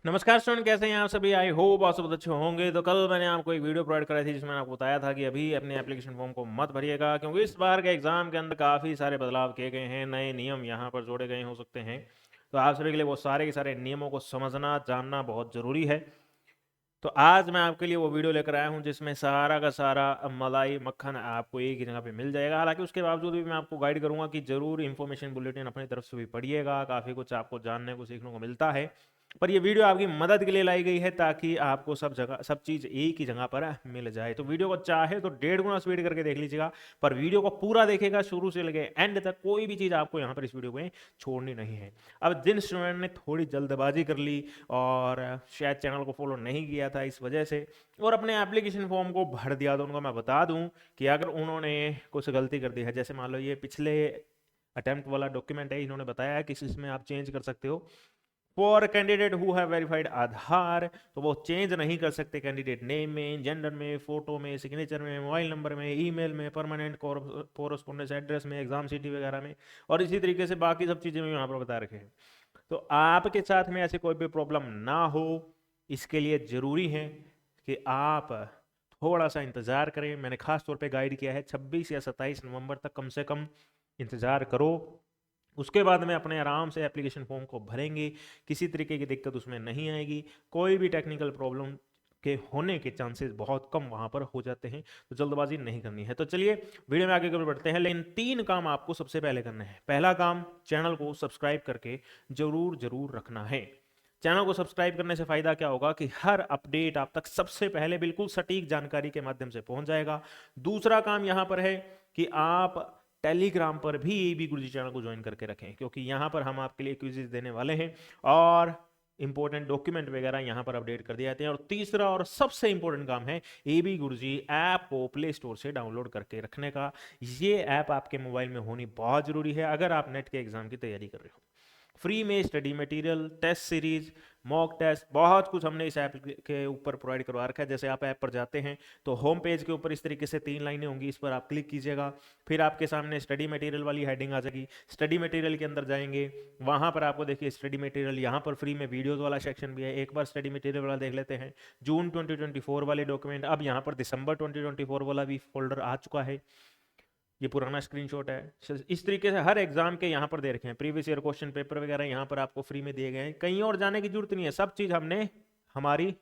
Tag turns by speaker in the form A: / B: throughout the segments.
A: नमस्कार स्टूडेंट, कैसे हैं आप सभी। आई होप आप सब अच्छे होंगे। तो कल मैंने आपको एक वीडियो प्रोवाइड कराई थी जिसमें मैंने आपको बताया था कि अभी अपने एप्लीकेशन फॉर्म को मत भरिएगा, क्योंकि इस बार के एग्जाम के अंदर काफ़ी सारे बदलाव किए गए हैं, नए नियम यहाँ पर जोड़े गए हो सकते हैं। तो आप सभी के लिए वो सारे के सारे नियमों को समझना जानना बहुत ज़रूरी है। तो आज मैं आपके लिए वो वीडियो लेकर आया हूँ जिसमें सारा का सारा मलाई मक्खन आपको एक ही जगह पे मिल जाएगा। हालांकि उसके बावजूद भी मैं आपको गाइड करूंगा कि जरूर इन्फॉर्मेशन बुलेटिन अपनी तरफ से भी पढ़िएगा, काफ़ी कुछ आपको जानने को सीखने को मिलता है। पर ये वीडियो आपकी मदद के लिए लाई गई है ताकि आपको सब जगह सब चीज़ एक ही जगह पर मिल जाए। तो वीडियो को चाहे तो 1.5 गुना स्पीड करके देख लीजिएगा, पर वीडियो को पूरा देखेगा शुरू से लेके एंड तक, कोई भी चीज़ आपको यहाँ पर इस वीडियो में छोड़नी नहीं है। अब जिन स्टूडेंट ने थोड़ी जल्दबाजी कर ली और शायद चैनल को फॉलो नहीं किया था इस वजह से और अपने एप्लीकेशन फॉर्म को भर दिया, तो उनको मैं बता दूं कि अगर उन्होंने कुछ गलती कर दी है, जैसे मान लो ये पिछले अटेम्प्ट वाला डॉक्यूमेंट है, इन्होंने बताया है कि इसमें आप चेंज कर सकते हो for candidate who have verified Aadhaar, तो वो चेंज नहीं कर सकते कैंडिडेट नेम में, जेंडर में, फोटो में, सिग्नेचर में, मोबाइल नंबर में, ईमेल में, परमानेंट कोरस्पोंडेंस एड्रेस में, एग्जाम सिटी वगैरह में, और इसी तरीके से बाकी सब चीज़ें भी यहाँ पर बता रखे हैं। तो आपके साथ में ऐसी कोई भी प्रॉब्लम ना हो, इसके लिए ज़रूरी है कि आप थोड़ा सा इंतज़ार करें। मैंने खास तौर पे गाइड किया है 26 या 27 नवंबर तक कम से कम इंतज़ार करो। उसके बाद में अपने आराम से एप्लीकेशन फॉर्म को भरेंगे, किसी तरीके की दिक्कत उसमें नहीं आएगी। कोई भी टेक्निकल प्रॉब्लम के होने के चांसेस बहुत कम वहां पर हो जाते हैं, तो जल्दबाजी नहीं करनी है। तो चलिए वीडियो में आगे बढ़ते हैं। लेकिन 3 काम आपको सबसे पहले करना है। पहला काम, चैनल को सब्सक्राइब करके जरूर जरूर रखना है। चैनल को सब्सक्राइब करने से फायदा क्या होगा कि हर अपडेट आप तक सबसे पहले बिल्कुल सटीक जानकारी के माध्यम से पहुंच जाएगा। दूसरा काम यहां पर है कि आप टेलीग्राम पर भी एबी गुरुजी चैनल को ज्वाइन करके रखें, क्योंकि यहाँ पर हम आपके लिए क्विज़ देने वाले हैं और इंपॉर्टेंट डॉक्यूमेंट वगैरह यहाँ पर अपडेट कर दिए जाते हैं। और तीसरा और सबसे इंपॉर्टेंट काम है एबी गुरुजी ऐप को प्ले स्टोर से डाउनलोड करके रखने का। ये ऐप आपके मोबाइल में होनी बहुत ज़रूरी है अगर आप नेट के एग्जाम की तैयारी कर रहे हो। फ्री में study material, test series, mock test, बहुत कुछ हमने इस ऐप के ऊपर प्रोवाइड करवा रखा है। जैसे आप ऐप पर जाते हैं तो होम पेज के ऊपर इस तरीके से 3 लाइनें होंगी, इस पर आप क्लिक कीजिएगा, फिर आपके सामने स्टडी मटेरियल वाली हेडिंग आ जाएगी। स्टडी मटेरियल के अंदर जाएंगे, वहां पर आपको देखिए स्टडी मटेरियल, यहाँ पर फ्री में वीडियोज वाला सेक्शन भी है। एक बार स्टडी मटेरियल वाला देख लेते हैं। जून 2024 वाले डॉक्यूमेंट, अब यहाँ पर दिसंबर 2024 वाला भी फोल्डर आ चुका है। ये पुराना स्क्रीनशॉट है। इस तरीके से हर एग्जाम के यहाँ पर दे रखे हैं, प्रीवियस ईयर क्वेश्चन पेपर वगैरह यहाँ पर आपको फ्री में दिए गए हैं। कहीं और जाने की जरूरत नहीं है, सब चीज़ हमने हमारी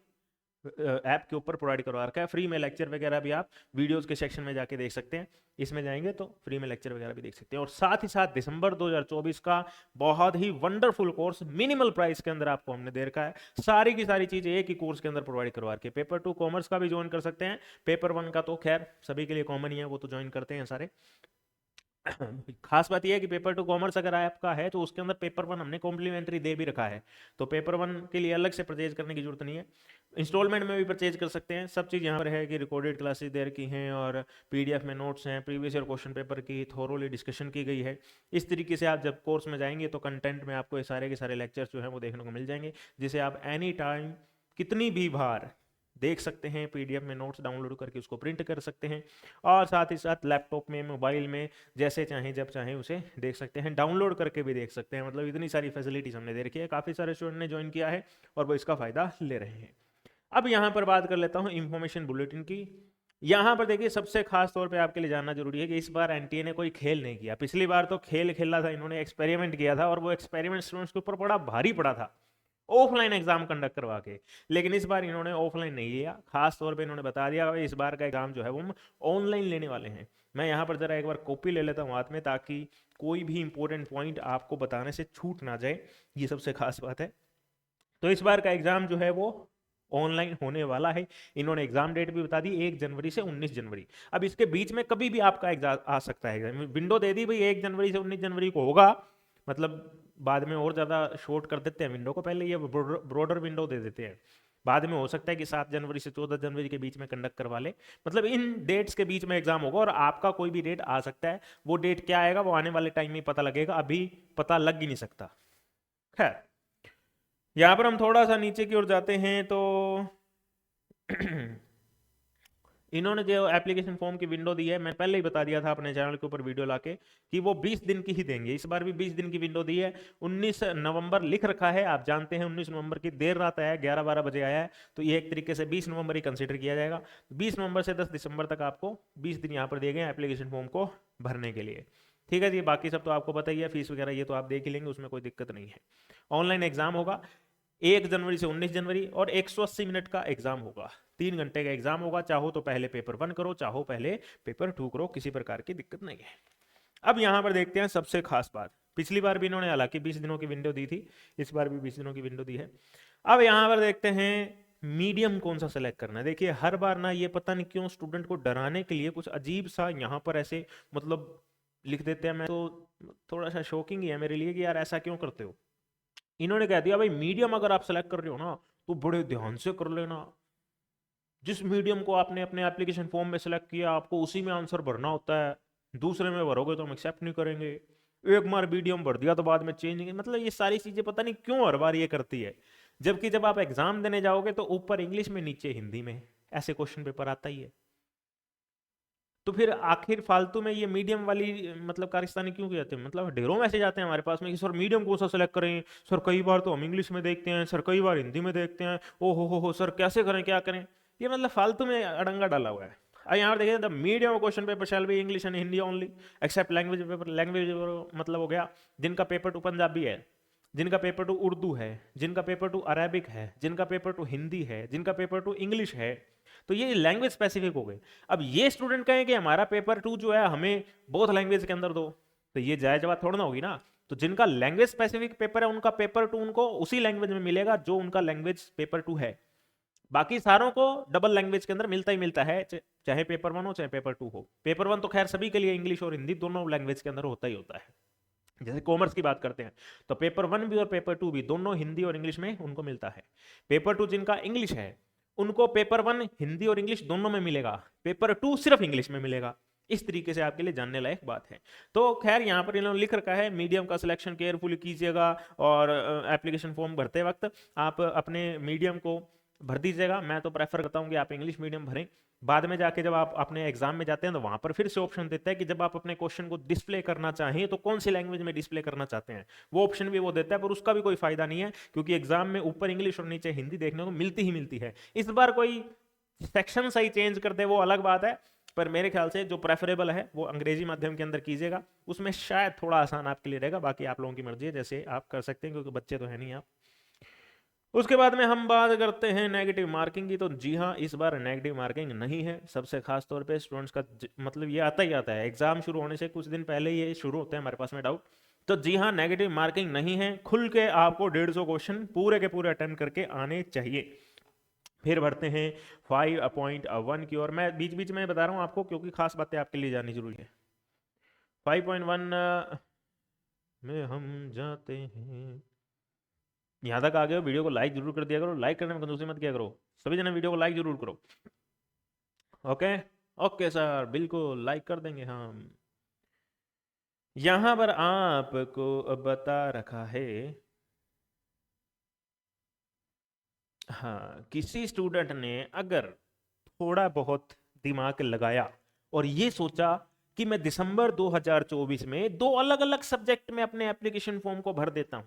A: ऐप के ऊपर प्रोवाइड करवा रखा है। फ्री में लेक्चर वगैरह भी आप वीडियोस के सेक्शन में जाके देख सकते हैं। इसमें जाएंगे तो फ्री में लेक्चर वगैरह भी देख सकते हैं। और साथ ही साथ दिसंबर 2024 का बहुत ही वंडरफुल कोर्स मिनिमल प्राइस के अंदर आपको हमने दे रखा है। सारी की सारी चीज़ एक ही कोर्स के अंदर प्रोवाइड करवा रखी है। पेपर 2 कॉमर्स का भी ज्वाइन कर सकते हैं। पेपर 1 का तो खैर सभी के लिए कॉमन ही है, वो तो ज्वाइन करते हैं सारे। खास बात यह है कि पेपर 2 कॉमर्स अगर आपका है तो उसके अंदर पेपर 1 हमने कॉम्प्लीमेंट्री दे भी रखा है, तो पेपर 1 के लिए अलग से परचेज करने की जरूरत नहीं है। इंस्टॉलमेंट में भी परचेज कर सकते हैं। सब चीज़ यहाँ पर है कि रिकॉर्डेड क्लासेस दे रखी हैं और पीडीएफ में नोट्स हैं, प्रीवियस ईयर क्वेश्चन पेपर की थोरोली डिस्कशन की गई है। इस तरीके से आप जब कोर्स में जाएंगे तो कंटेंट में आपको ये सारे के सारे लेक्चर्स जो हैं वो देखने को मिल जाएंगे, जिसे आप एनी टाइम कितनी भी बार देख सकते हैं। पीडीएफ में नोट्स डाउनलोड करके उसको प्रिंट कर सकते हैं और साथ ही साथ लैपटॉप में, मोबाइल में जैसे चाहें जब चाहें उसे देख सकते हैं। डाउनलोड करके भी देख सकते हैं। मतलब इतनी सारी फैसिलिटीज हमने दे रखी है। काफ़ी सारे स्टूडेंट ने ज्वाइन किया है और वो इसका फ़ायदा ले रहे हैं। अब यहाँ पर बात कर लेता हूँ इंफॉर्मेशन बुलेटिन की। यहाँ पर देखिए सबसे खास तौर पे आपके लिए जानना जरूरी है कि इस बार एनटीए ने कोई खेल नहीं किया। पिछली बार तो खेल खेला था, इन्होंने एक्सपेरिमेंट किया था और वो एक्सपेरिमेंट स्टूडेंट्स के ऊपर बड़ा भारी पड़ा था, ऑफलाइन एग्जाम कंडक्ट करवा के। लेकिन इस बार इन्होंने ऑफलाइन नहीं लिया। खास तौर पे इन्होंने बता दिया इस बार का एग्जाम जो है वो हम ऑनलाइन लेने वाले हैं। मैं यहाँ पर जरा एक बार कॉपी ले लेता हूँ हाथ में, ताकि कोई भी इंपॉर्टेंट पॉइंट आपको बताने से छूट ना जाए, ये सबसे खास बात है। तो इस बार का एग्जाम जो है वो ऑनलाइन होने वाला है। इन्होंने एग्जाम डेट भी बता दी, 1 जनवरी से 19 जनवरी। अब इसके बीच में कभी भी आपका एग्जाम आ सकता है। विंडो दे दी भाई 1 जनवरी से 19 जनवरी को होगा, मतलब बाद में और ज़्यादा शॉर्ट कर देते हैं विंडो को, पहले ये ब्रॉडर विंडो दे देते हैं। बाद में हो सकता है कि 7 जनवरी से 14 जनवरी के बीच में कंडक्ट करवा ले। मतलब इन डेट्स के बीच में एग्जाम होगा और आपका कोई भी डेट आ सकता है। वो डेट क्या आएगा वो आने वाले टाइम में पता लगेगा, अभी पता लग ही नहीं सकता। खैर, यहाँ पर हम थोड़ा सा नीचे की ओर जाते हैं तो इन्होंने जो एप्लीकेशन फॉर्म की विंडो दी है, मैं पहले ही बता दिया था अपने चैनल के ऊपर वीडियो लाके कि वो 20 दिन की ही देंगे। इस बार भी 20 दिन की विंडो दी है। 19 नवंबर लिख रखा है, आप जानते हैं 19 नवंबर की देर रात आया है, 11-12 बजे आया है, तो ये एक तरीके से 20 नवंबर ही कंसिडर किया जाएगा। 20 नवंबर से 10 दिसंबर तक आपको 20 दिन यहाँ पर दिए गए एप्लीकेशन फॉर्म को भरने के लिए। ठीक है जी, बाकी सब तो आपको पता ही है, फीस वगैरह ये तो आप देख ही लेंगे, उसमें कोई दिक्कत नहीं है। ऑनलाइन एग्जाम होगा 1 जनवरी से 19 जनवरी और 180 मिनट का एग्जाम होगा, 3 घंटे का एग्जाम होगा। चाहो तो पहले पेपर 1 करो, चाहो पहले पेपर 2 करो, किसी प्रकार की दिक्कत नहीं है। अब यहां पर देखते हैं सबसे खास बात, पिछली बार भी इन्होंने हालांकि 20 दिनों की विंडो दी थी, इस बार भी 20 दिनों की विंडो दी है। अब यहां पर देखते हैं मीडियम कौन सा सेलेक्ट करना है। देखिए हर बार ना ये पता नहीं क्यों स्टूडेंट को डराने के लिए कुछ अजीब सा यहाँ पर ऐसे मतलब लिख देते हैं। मैं तो थोड़ा सा शॉकिंग ही है मेरे लिए कि यार ऐसा क्यों करते हो। इन्होंने कह दिया भाई मीडियम अगर आप सेलेक्ट कर रहे हो ना तो बड़े ध्यान से कर लेना, जिस मीडियम को आपने अपने एप्लीकेशन फॉर्म में सेलेक्ट किया आपको उसी में आंसर भरना होता है, दूसरे में भरोगे तो हम एक्सेप्ट नहीं करेंगे। एक बार मीडियम भर दिया तो बाद में चेंज नहीं, मतलब ये सारी चीजें पता नहीं क्यों हर बार ये करती है। जबकि जब आप एग्जाम देने जाओगे तो ऊपर इंग्लिश में नीचे हिंदी में ऐसे क्वेश्चन पेपर आता ही है। तो फिर आखिर फालतू में ये मीडियम वाली मतलब कारस्तानी क्यों की जाती है। मतलब ढेरों मैसेज आते हैं हमारे पास में कि सर मीडियम कौन सा सेलेक्ट करें, सर कई बार तो हम इंग्लिश में देखते हैं, सर कई बार हिंदी में देखते हैं, ओ हो सर कैसे करें क्या करें। ये मतलब फालतू में अड़ंगा डाला हुआ है। अब यहाँ देखिए the medium question paper shall be English and Hindi only except language paper. Language मतलब हो गया जिनका पेपर 2 पंजाबी है, जिनका पेपर 2 उर्दू है, जिनका पेपर 2 अरेबिक है, जिनका पेपर 2 हिंदी है, जिनका पेपर 2 इंग्लिश है। तो ये लैंग्वेज स्पेसिफिक हो गए। अब ये स्टूडेंट कहें कि हमारा पेपर 2 जो है हमें बहुत लैंग्वेज के अंदर दो, तो ये जायज बात थोड़ा ना होगी ना। तो जिनका लैंग्वेज स्पेसिफिक पेपर है उनका पेपर 2 उनको उसी लैंग्वेज में मिलेगा जो उनका लैंग्वेज पेपर 2 है। बाकी सारों को डबल लैंग्वेज के अंदर मिलता ही मिलता है, चाहे पेपर 1 हो चाहे पेपर 2 हो। पेपर 1 तो खैर सभी के लिए इंग्लिश और हिंदी दोनों लैंग्वेज के अंदर होता ही होता है। जैसे कॉमर्स की बात करते हैं तो पेपर 1 भी और पेपर 2 भी दोनों हिंदी और इंग्लिश में उनको मिलता है। पेपर 2 जिनका इंग्लिश है उनको पेपर 1 हिंदी और इंग्लिश दोनों में मिलेगा, पेपर 2 सिर्फ इंग्लिश में मिलेगा। इस तरीके से आपके लिए जानने लायक बात है। तो खैर यहाँ पर इन्होंने लिख रखा है मीडियम का सिलेक्शन केयरफुली कीजिएगा और एप्लीकेशन फॉर्म भरते वक्त आप अपने मीडियम को भर दीजिएगा। मैं तो प्रेफर करता हूँ कि आप इंग्लिश मीडियम भरें। बाद में जाके जब आप अपने एग्जाम में जाते हैं तो वहां पर फिर से ऑप्शन देता है कि जब आप अपने क्वेश्चन को डिस्प्ले करना चाहें तो कौन सी लैंग्वेज में डिस्प्ले करना चाहते हैं, वो ऑप्शन भी वो देता है। पर उसका भी कोई फायदा नहीं है क्योंकि एग्जाम में ऊपर इंग्लिश और नीचे हिंदी देखने को मिलती ही मिलती है। इस बार कोई सेक्शन सही चेंज कर दे वो अलग बात है, पर मेरे ख्याल से जो प्रेफरेबल है वो अंग्रेजी माध्यम के अंदर कीजिएगा, उसमें शायद थोड़ा आसान आपके लिए रहेगा। बाकी आप लोगों की मर्जी है, जैसे आप कर सकते हैं क्योंकि बच्चे तो है नहीं आप। उसके बाद में हम बात करते हैं नेगेटिव मार्किंग की। तो जी हाँ, इस बार नेगेटिव मार्किंग नहीं है। सबसे खास तौर पे स्टूडेंट्स का मतलब ये आता ही आता है, एग्जाम शुरू होने से कुछ दिन पहले ये शुरू होते हैं हमारे पास में डाउट। तो जी हाँ, नेगेटिव मार्किंग नहीं है। खुल के आपको 150 क्वेश्चन पूरे के पूरे अटेम्प्ट करके आने चाहिए। फिर बढ़ते हैं 5.1 की ओर। मैं बीच बीच में बता रहा हूँ आपको क्योंकि खास बातें आपके लिए जाननी जरूरी है। 5.1 में हम जाते हैं। यहाँ तक आ गए हो, वीडियो को लाइक जरूर कर दिया करो, लाइक करने में कंजूसी मत किया करो, सभी जने वीडियो को लाइक जरूर करो। ओके ओके सर, बिल्कुल लाइक कर देंगे हम। यहाँ पर आपको बता रखा है, हाँ, किसी स्टूडेंट ने अगर थोड़ा बहुत दिमाग लगाया और ये सोचा कि मैं दिसंबर 2024 में 2 अलग अलग सब्जेक्ट में अपने एप्लीकेशन फॉर्म को भर देता हूं,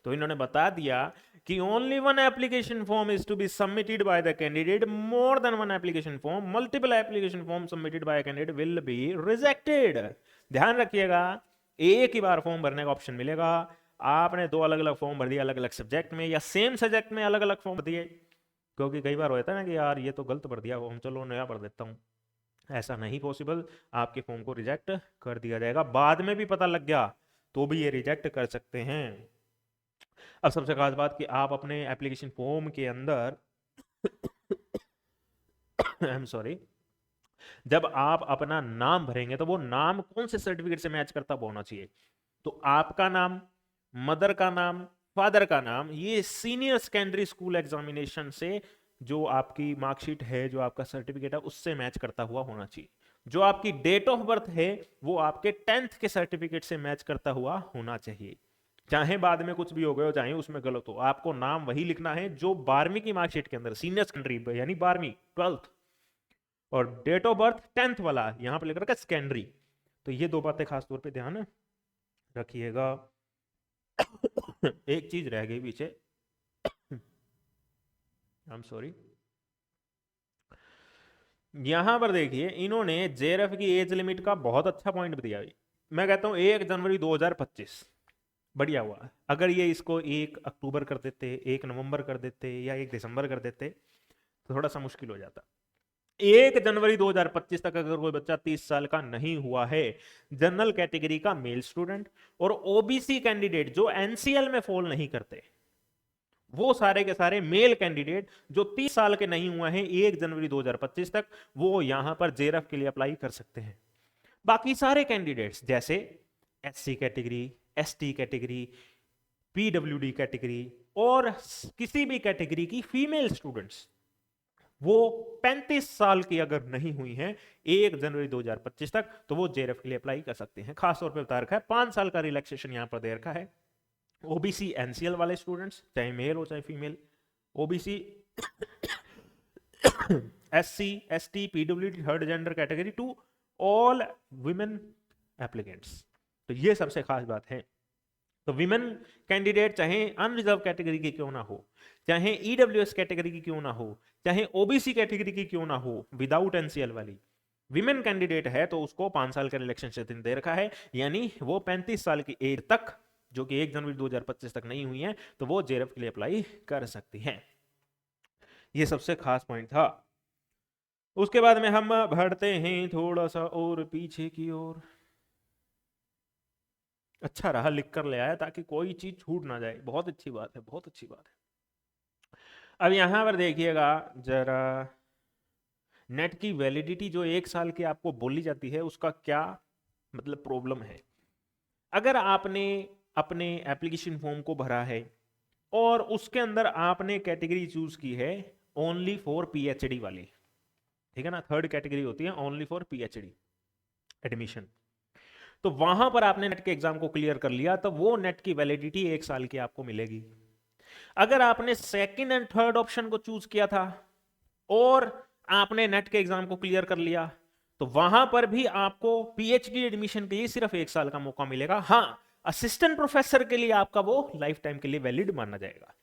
A: तो इन्होंने बता दिया कि only one application form is to be submitted by the candidate. More than one application form, multiple application form submitted by candidate will be rejected. ध्यान रखिएगा, एक ही बार फॉर्म भरने का ऑप्शन मिलेगा। आपने 2 अलग अलग फॉर्म भर दिए अलग अलग सब्जेक्ट में, या सेम सब्जेक्ट में अलग अलग फॉर्म भर दिए, क्योंकि कई बार होता है ना कि यार ये तो गलत भर दिया फॉर्म, चलो नया भर देता हूँ। ऐसा नहीं पॉसिबल, आपके फॉर्म को रिजेक्ट कर दिया जाएगा। बाद में भी पता लग गया तो भी ये रिजेक्ट कर सकते हैं। अब सबसे खास बात कि आप अपने एप्लीकेशन फॉर्म के अंदर आई एम सॉरी, जब आप अपना नाम भरेंगे तो वो नाम कौन से सर्टिफिकेट से मैच करता वो होना चाहिए। तो आपका नाम, मदर का नाम, फादर का नाम, ये सीनियर सेकेंडरी स्कूल एग्जामिनेशन से जो आपकी मार्कशीट है, जो आपका सर्टिफिकेट है, उससे मैच करता हुआ होना चाहिए। जो आपकी डेट ऑफ बर्थ है वो आपके 10th के सर्टिफिकेट से मैच करता हुआ होना चाहिए। चाहे बाद में कुछ भी हो गए हो, चाहे उसमें गलत हो, आपको नाम वही लिखना है जो 12वीं की मार्कशीट के अंदर, सीनियर सेकेंडरी यानी 12वीं 12th और डेट ऑफ बर्थ 10th वाला यहां पर लिख रखा है सेकेंडरी। तो ये दो बातें खास तौर पे ध्यान रखिएगा। एक चीज रह गई पीछे, आई एम सॉरी। यहां पर देखिए इन्होंने जेआरएफ की एज लिमिट का बहुत अच्छा पॉइंट दिया। मैं कहता हूं 1 जनवरी 2025 बढ़िया हुआ। अगर ये इसको 1 अक्टूबर कर देते, 1 नवंबर कर देते या 1 दिसंबर कर देते तो थोड़ा सा मुश्किल हो जाता। 1 जनवरी 2025 तक अगर कोई बच्चा 30 साल का नहीं हुआ है, जनरल कैटेगरी का मेल स्टूडेंट और ओबीसी कैंडिडेट जो एनसीएल में फॉल नहीं करते, वो सारे के सारे मेल कैंडिडेट जो 30 साल के नहीं हुए हैं 1 जनवरी 2025 तक, वो यहां पर जेआरएफ के लिए अप्लाई कर सकते हैं। बाकी सारे कैंडिडेट्स जैसे SC category, ST category, PWD category और किसी भी कैटेगरी की फीमेल स्टूडेंट्स, वो 35 साल की अगर नहीं हुई हैं 1 जनवरी 2025 तक, तो वो जेआरएफ के लिए अप्लाई कर सकते हैं। खास तौर पे बता रखा है 5 साल का रिलैक्सेशन यहां पर दे रखा है। ओबीसी एनसीएल वाले स्टूडेंट्स चाहे मेल हो चाहे female, OBC SC ST PWD third gender category to all women applicants. तो ये सबसे खास बात है। तो विमेन कैंडिडेट चाहे अनरिजर्व कैटेगरी की क्यों ना हो, चाहे ईडब्ल्यूएस कैटेगरी की क्यों ना हो, चाहे ओबीसी कैटेगरी की क्यों ना हो, विदाउट एनसीएल वाली विमेन कैंडिडेट है तो उसको 5 साल का रिलैक्सेशन दे रखा है। यानी वो 35 साल की एज तक, जो कि 1 जनवरी 2025 तक नहीं हुई है, तो वो जेआरएफ के लिए अप्लाई कर सकती हैं। ये सबसे खास पॉइंट था। उसके बाद में हम बढ़ते हैं थोड़ा सा और पीछे की ओर। अच्छा रहा लिख कर ले आया ताकि कोई चीज छूट ना जाए, बहुत अच्छी बात है, बहुत अच्छी बात है। अब यहां पर देखिएगा जरा, नेट की वैलिडिटी जो 1 साल की आपको बोली जाती है उसका क्या मतलब प्रॉब्लम है। अगर आपने अपने एप्लीकेशन फॉर्म को भरा है और उसके अंदर आपने कैटेगरी चूज की है ओनली फॉर पीएचडी वाली, ठीक है ना, थर्ड कैटेगरी होती है ओनली फॉर पीएचडी एडमिशन, तो वहां पर आपने नेट के एग्जाम को क्लियर कर लिया तो वो नेट की वैलिडिटी 1 साल की आपको मिलेगी। अगर आपने सेकंड एंड थर्ड ऑप्शन को चूज किया था और आपने नेट के एग्जाम को क्लियर कर लिया तो वहां पर भी आपको पीएचडी एडमिशन के लिए सिर्फ 1 साल का मौका मिलेगा। हाँ, असिस्टेंट प्रोफेसर के लिए आपका वो लाइफ टाइम के लिए वैलिड माना जाएगा।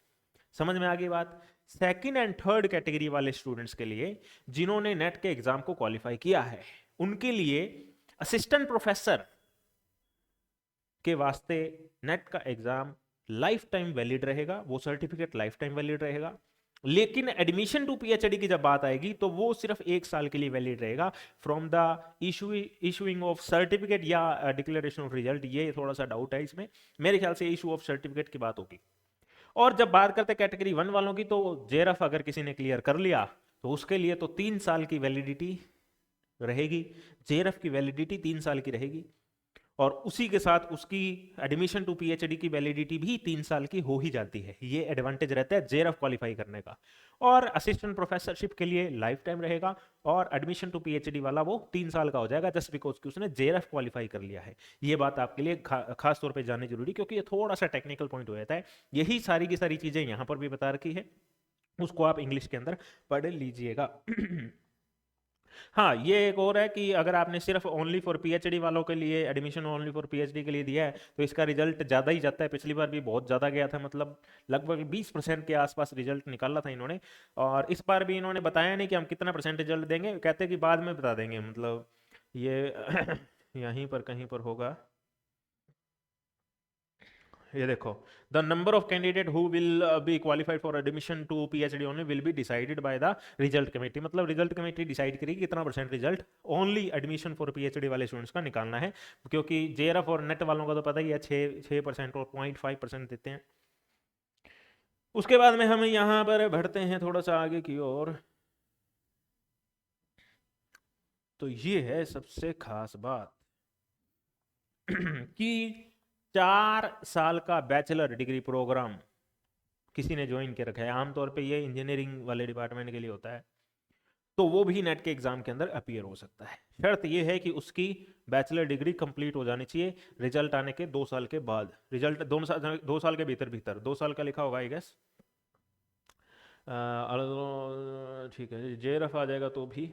A: समझ में आ गई बात। सेकंड एंड थर्ड कैटेगरी वाले स्टूडेंट्स के लिए जिन्होंने नेट के एग्जाम को क्वालिफाई किया है उनके लिए असिस्टेंट प्रोफेसर के वास्ते नेट का एग्जाम लाइफ टाइम वैलिड रहेगा, वो सर्टिफिकेट लाइफ टाइम वैलिड रहेगा। लेकिन एडमिशन टू पीएचडी की जब बात आएगी तो वो सिर्फ 1 साल के लिए वैलिड रहेगा from the issuing of certificate या डिक्लेरेशन ऑफ रिजल्ट। ये थोड़ा सा डाउट है इसमें, मेरे ख्याल से इशू ऑफ सर्टिफिकेट की बात होगी। और जब बात करते कैटेगरी 1 वालों की, तो जेआरएफ अगर किसी ने क्लियर कर लिया तो उसके लिए तो 3 साल की वैलिडिटी रहेगी, जेआरएफ की वैलिडिटी 3 साल की रहेगी और उसी के साथ उसकी एडमिशन टू पीएचडी की वैलिडिटी भी 3 साल की हो ही जाती है। ये एडवांटेज रहता है जेआरएफ क्वालिफाई करने का। और असिस्टेंट प्रोफेसरशिप के लिए लाइफ टाइम रहेगा और एडमिशन टू पीएचडी वाला वो 3 साल का हो जाएगा जस्ट बिकॉज कि उसने जेआरएफ क्वालिफाई कर लिया है। ये बात आपके लिए खास तौर पे जाननी जरूरी, क्योंकि ये थोड़ा सा टेक्निकल पॉइंट हो जाता है। यही सारी की सारी चीजें यहाँ पर भी बता रखी है, उसको आप इंग्लिश के अंदर पढ़ लीजिएगा। हाँ, ये एक और है कि अगर आपने सिर्फ ओनली फॉर पीएचडी वालों के लिए एडमिशन ओनली फॉर पीएचडी के लिए दिया है तो इसका रिजल्ट ज़्यादा ही जाता है। पिछली बार भी बहुत ज़्यादा गया था, मतलब लगभग 20% के आसपास रिजल्ट निकाला था इन्होंने। और इस बार भी इन्होंने बताया नहीं कि हम कितना परसेंट रिजल्ट देंगे, कहते हैं कि बाद में बता देंगे, मतलब ये यहीं पर कहीं पर होगा। ये देखो, the number of candidate who will be qualified for admission to PhD only will be decided by the result committee. मतलब रिजल्ट कमेटी डिसाइड करेगी कितना percent result only admission for PhD वाले स्टूडेंट्स का निकालना है, क्योंकि जेआरएफ और net वालों का तो पता ही है 6% और 0.5% देते हैं। उसके बाद में हम यहाँ पर बढ़ते हैं थोड़ा सा आगे की ओर। तो ये है सबसे खास बात कि 4 साल का बैचलर डिग्री प्रोग्राम किसी ने ज्वाइन कर रखा है, आमतौर पे ये इंजीनियरिंग वाले डिपार्टमेंट के लिए होता है, तो वो भी नेट के एग्जाम के अंदर अपीयर हो सकता है। शर्त ये है कि उसकी बैचलर डिग्री कंप्लीट हो जानी चाहिए रिजल्ट आने के 2 साल के बाद। रिजल्ट 2 साल के भीतर भीतर 2 साल का लिखा होगा आई गेस, ठीक है। जेआरएफ आ जाएगा तो भी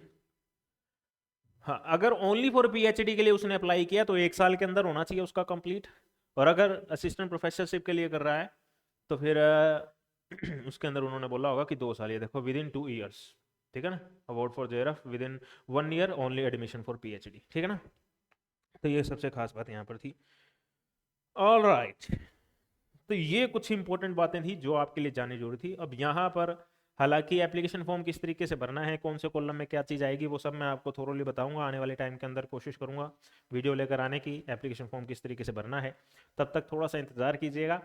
A: हाँ, अगर ओनली फॉर पीएचडी के लिए उसने अप्लाई किया तो 1 साल के अंदर होना चाहिए उसका कंप्लीट, और अगर असिस्टेंट प्रोफेसरशिप के लिए कर रहा है तो फिर उसके अंदर उन्होंने बोला होगा कि 2 साल, ये देखो विद इन 2 ईयर्स, ठीक है ना। Award for JRF with in 1 year only admission for PhD, ठीक है ना। तो ये सबसे खास बात यहाँ पर थी। ऑल राइट, तो ये कुछ इंपॉर्टेंट बातें थी जो आपके लिए जाननी जरूरी थी। अब यहाँ पर हालांकि एप्लीकेशन फॉर्म किस तरीके से भरना है, कौन से कॉलम में क्या चीज़ आएगी, वो सब मैं आपको थोरोली बताऊंगा आने वाले टाइम के अंदर। कोशिश करूंगा वीडियो लेकर आने की, एप्लीकेशन फॉर्म किस तरीके से भरना है। तब तक थोड़ा सा इंतज़ार कीजिएगा,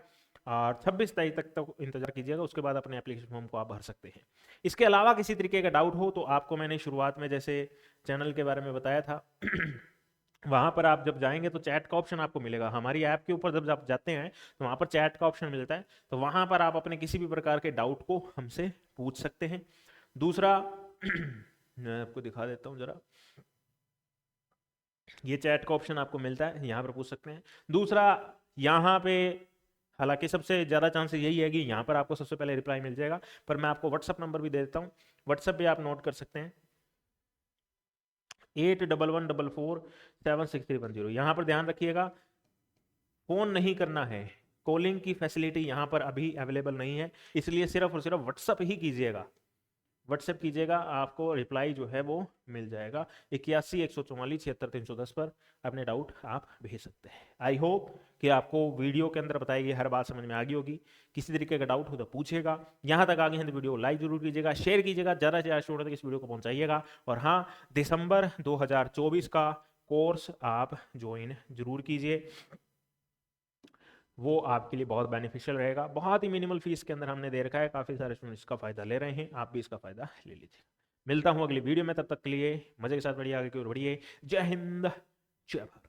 A: और 26 तारीख तक तो इंतजार कीजिएगा, उसके बाद अपने एप्लीकेशन फॉर्म को आप भर सकते हैं। इसके अलावा किसी तरीके का डाउट हो तो आपको मैंने शुरुआत में जैसे चैनल के बारे में बताया था वहाँ पर आप जब जाएंगे तो चैट का ऑप्शन आपको मिलेगा। हमारी ऐप के ऊपर जब आप जाते हैं तो वहाँ पर चैट का ऑप्शन मिलता है, तो वहाँ पर आप अपने किसी भी प्रकार के डाउट को हमसे पूछ सकते हैं। दूसरा मैं आपको दिखा देता हूँ जरा, ये चैट का ऑप्शन आपको मिलता है, यहाँ पर पूछ सकते हैं। दूसरा, यहाँ पे हालांकि सबसे ज़्यादा चांसेस यही है कि यहाँ पर आपको सबसे पहले रिप्लाई मिल जाएगा, पर मैं आपको व्हाट्सअप नंबर भी दे देता हूँ, व्हाट्सअप पे आप नोट कर सकते हैं 8114476310। यहाँ पर ध्यान रखिएगा, फ़ोन नहीं करना है, कॉलिंग की फैसिलिटी यहाँ पर अभी अवेलेबल नहीं है, इसलिए सिर्फ और सिर्फ व्हाट्सअप ही कीजिएगा। व्हाट्सएप कीजिएगा, आपको रिप्लाई जो है वो मिल जाएगा। 8114476310 पर अपने डाउट आप भेज सकते हैं। आई होप कि आपको वीडियो के अंदर बताई गई हर बात समझ में आ गई होगी। किसी तरीके का डाउट हो तो पूछेगा। यहाँ तक आ गए हैं तो वीडियो को लाइक जरूर कीजिएगा, शेयर कीजिएगा, ज़्यादा से ज़्यादा स्टूडेंट तक इस वीडियो को पहुँचाइएगा। और हाँ, दिसंबर 2024 का कोर्स आप ज्वाइन जरूर कीजिए, वो आपके लिए बहुत बेनिफिशियल रहेगा। बहुत ही मिनिमल फीस के अंदर हमने दे रखा है, काफ़ी सारे स्टूडेंट इसका फ़ायदा ले रहे हैं, आप भी इसका फ़ायदा ले लीजिए। मिलता हूँ अगली वीडियो में, तब तक के लिए मज़े के साथ बढ़िए, आगे की ओर बढ़िए। जय हिंद, जय भारत।